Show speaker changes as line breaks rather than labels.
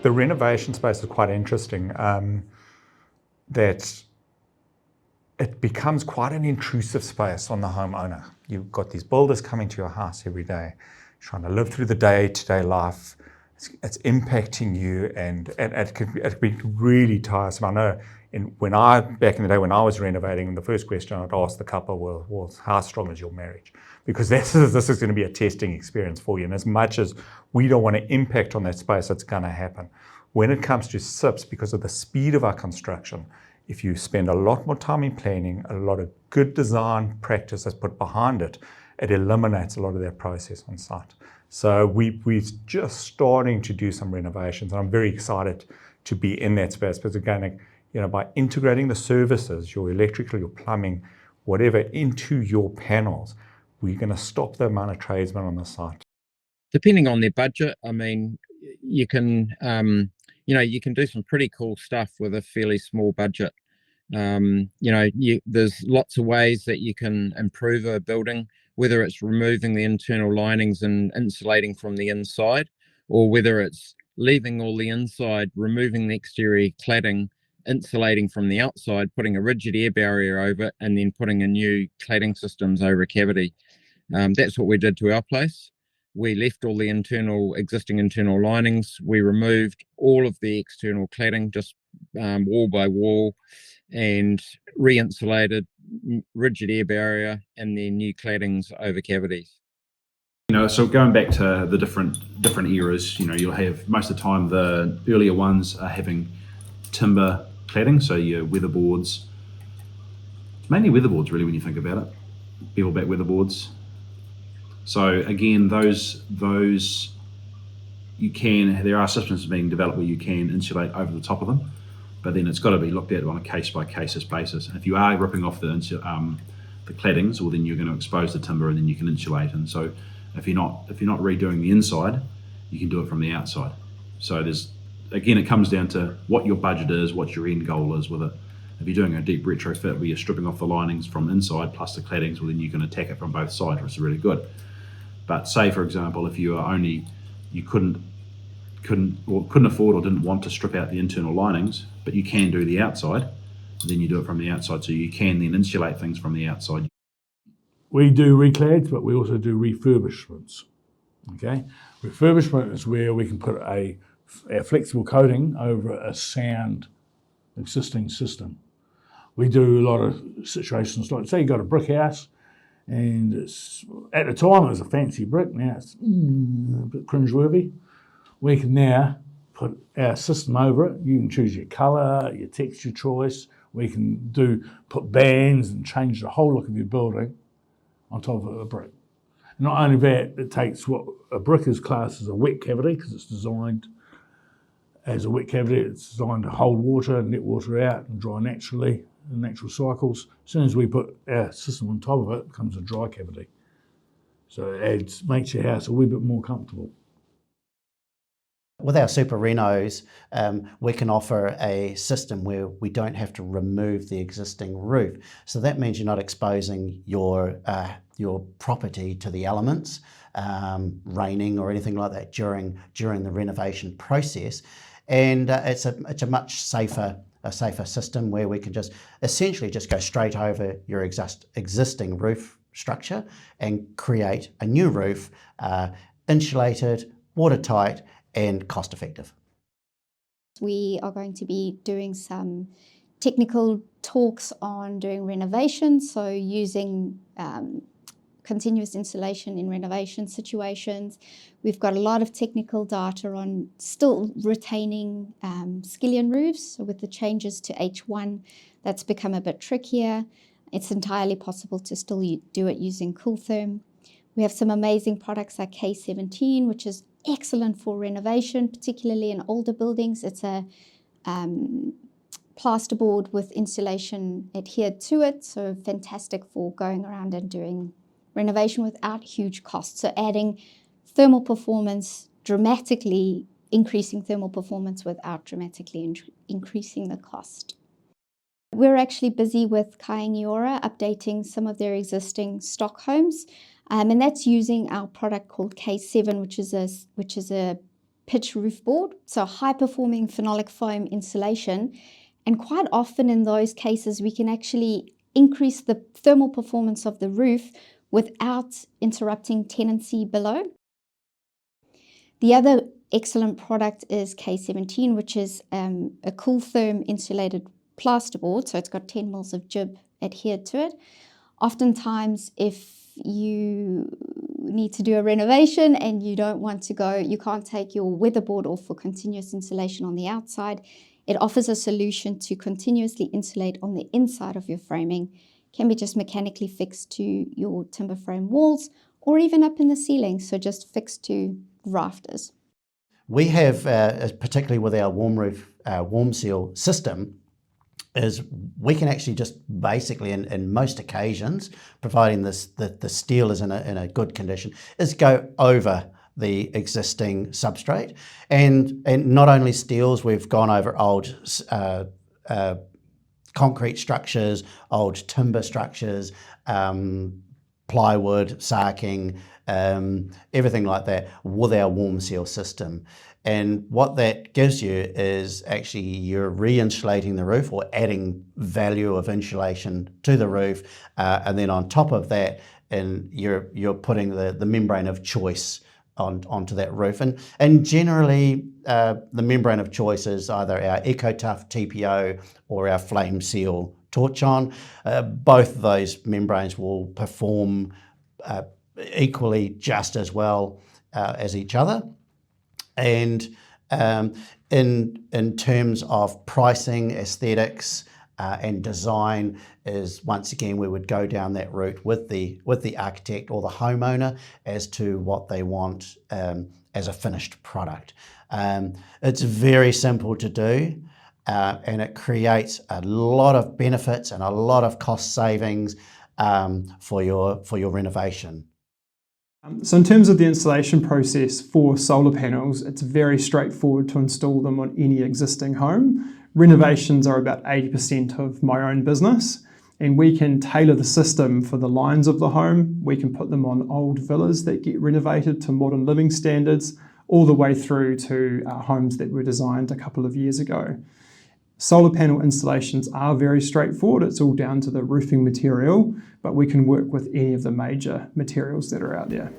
the renovation space is quite interesting, that it becomes quite an intrusive space on the homeowner. You've got these builders coming to your house every day, trying to live through the day-to-day life. It's impacting you, and it can be really tiresome. I know back in the day when I was renovating, the first question I'd ask the couple was how strong is your marriage? Because this is going to be a testing experience for you. And as much as we don't want to impact on that space, it's going to happen. When it comes to SIPs, because of the speed of our construction, if you spend a lot more time in planning, a lot of good design practice that's put behind it, it eliminates a lot of that process on site. So we're just starting to do some renovations, and I'm very excited to be in that space, because again, by integrating the services, your electrical, your plumbing, whatever, into your panels, we're going to stop the amount of tradesmen on the site.
Depending on their budget, I mean, you can do some pretty cool stuff with a fairly small budget. There's lots of ways that you can improve a building, whether it's removing the internal linings and insulating from the inside, or whether it's leaving all the inside, removing the exterior cladding, insulating from the outside, putting a rigid air barrier over it, and then putting a new cladding systems over a cavity. That's what we did to our place. We left all the existing internal linings. We removed all of the external cladding, just wall by wall, and re-insulated, rigid air barrier, and then new claddings over cavities.
So going back to the different eras, you'll have, most of the time, the earlier ones are having timber cladding, so your weatherboards, mainly weatherboards really when you think about it, bevel back weatherboards. So again, those there are systems being developed where you can insulate over the top of them, but then it's got to be looked at on a case-by-case basis. And if you are ripping off the claddings, well, then you're going to expose the timber, and then you can insulate. And so if you're not redoing the inside, you can do it from the outside. So it comes down to what your budget is, what your end goal is with it. If you're doing a deep retrofit where you're stripping off the linings from inside plus the claddings, well, then you can attack it from both sides, which is really good. But say, for example, if you couldn't afford or didn't want to strip out the internal linings, but you can do the outside, then you do it from the outside, so you can then insulate things from the outside.
We do reclads, but we also do refurbishments. Okay, refurbishment is where we can put a flexible coating over a sound existing system. We do a lot of situations like, say you got a brick house, and at the time it was a fancy brick, now it's a bit cringeworthy. We can now put our system over it. You can choose your colour, your texture choice. We can put bands and change the whole look of your building on top of a brick. Not only that, it takes what a brick is classed as a wet cavity, because it's designed as a wet cavity. It's designed to hold water and let water out and dry naturally in natural cycles. As soon as we put our system on top of it, it becomes a dry cavity. So it makes your house a wee bit more comfortable.
With our SuperRenos, we can offer a system where we don't have to remove the existing roof. So that means you're not exposing your property to the elements, raining or anything like that during the renovation process. And it's a much safer system where we can essentially go straight over your existing roof structure and create a new roof, insulated, watertight, and cost effective.
We are going to be doing some technical talks on doing renovations, so using continuous insulation in renovation situations. We've got a lot of technical data on still retaining skillion roofs. So with the changes to H1, that's become a bit trickier. It's entirely possible to still do it using Cooltherm. We have some amazing products like K17, which is excellent for renovation, particularly in older buildings. It's a plasterboard with insulation adhered to it, so fantastic for going around and doing renovation without huge costs. So adding thermal performance, dramatically increasing thermal performance without dramatically increasing the cost. We're actually busy with Kaingiora updating some of their existing stock homes. And that's using our product called K7, which is a pitch roof board, so high-performing phenolic foam insulation. And quite often in those cases, we can actually increase the thermal performance of the roof without interrupting tenancy below. The other excellent product is K17, which is a cool therm insulated plasterboard. So it's got 10 mils of jib adhered to it. Oftentimes, if you need to do a renovation and you don't want to go, you can't take your weatherboard off for continuous insulation on the outside. It offers a solution to continuously insulate on the inside of your framing. Can be just mechanically fixed to your timber frame walls or even up in the ceiling, so just fixed to rafters.
We have, particularly with our warm roof warm seal system, is we can actually just basically, in most occasions, providing the steel is in a good condition, is go over the existing substrate. And not only steels, we've gone over old concrete structures, old timber structures, plywood, sarking, everything like that with our warm seal system. And what that gives you is actually you're re-insulating the roof or adding value of insulation to the roof, and then on top of that, and you're putting the membrane of choice onto that roof. And generally, the membrane of choice is either our EcoTough TPO or our Flame Seal Torch-On. Both of those membranes will perform equally just as well as each other. And in terms of pricing, aesthetics, and design, is once again we would go down that route with the architect or the homeowner as to what they want as a finished product. It's very simple to do, and it creates a lot of benefits and a lot of cost savings for your renovation.
So in terms of the installation process for solar panels, it's very straightforward to install them on any existing home. Renovations are about 80% of my own business, and we can tailor the system for the lines of the home. We can put them on old villas that get renovated to modern living standards, all the way through to homes that were designed a couple of years ago. Solar panel installations are very straightforward. It's all down to the roofing material, but we can work with any of the major materials that are out there.